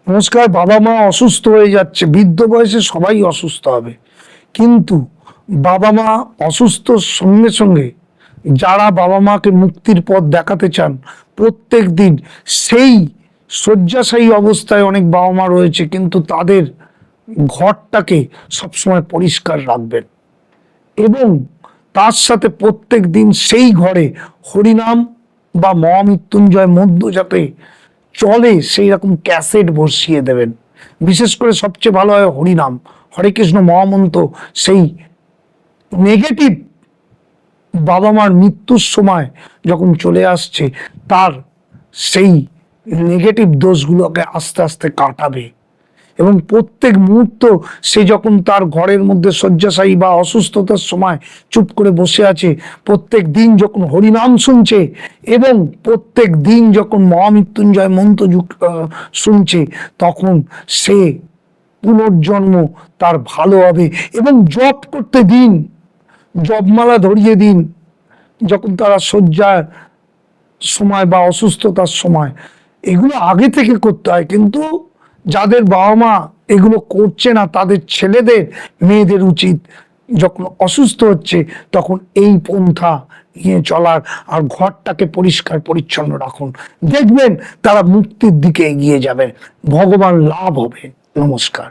নমস্কার। বাবা মা অসুস্থ হয়ে যাচ্ছে, বৃদ্ধ বয়সে সবাই অসুস্থ হবে, কিন্তু বাবা মা অসুস্থর সঙ্গে সঙ্গে যারা বাবা মাকে মুক্তির পথ দেখাতে চান, প্রত্যেক দিন সেই শয্যাশায়ী অবস্থায় অনেক বাবা মা রয়েছে, কিন্তু তাদের ঘরটাকে সবসময় পরিষ্কার রাখবেন এবং তার সাথে প্রত্যেক দিন সেই ঘরে হরিনাম বা মহামৃত্যুঞ্জয় মন্ত্র যাতে চলে সেই রকম ক্যাসেট বসিয়ে দেবেন। বিশেষ করে সবচেয়ে ভালো হয় হরিনাম, হরে কৃষ্ণ মহামন্ত্র। সেই নেগেটিভ বাবা মার মৃত্যুর সময় যখন চলে আসছে, তার সেই নেগেটিভ দোষগুলোকে আস্তে আস্তে কাটাবে এবং প্রত্যেক মুহূর্ত সে যখন তার ঘরের মধ্যে শয্যাশায়ী বা অসুস্থতার সময় চুপ করে বসে আছে, প্রত্যেক দিন যখন হরিনাম শুনছে এবং প্রত্যেক দিন যখন মহামৃত্যুঞ্জয় মন্ত্র শুনছে, তখন সে পুনর্জন্ম তার ভালো হবে। এবং জপ করতে দিন, জপমালা ধরিয়ে দিন যখন তারা শয্যার সময় বা অসুস্থতার সময়। এগুলো আগে থেকে করতে হয়, কিন্তু যাদের বাবা মা এগুলো করছে না, তাদের ছেলেদের মেয়েদের উচিত যখন অসুস্থ হচ্ছে তখন এই পন্থা নিয়ে চলার। আর ঘরটাকে পরিষ্কার পরিচ্ছন্ন রাখুন, দেখবেন তারা মুক্তির দিকে এগিয়ে যাবে, ভগবান লাভ হবে। নমস্কার।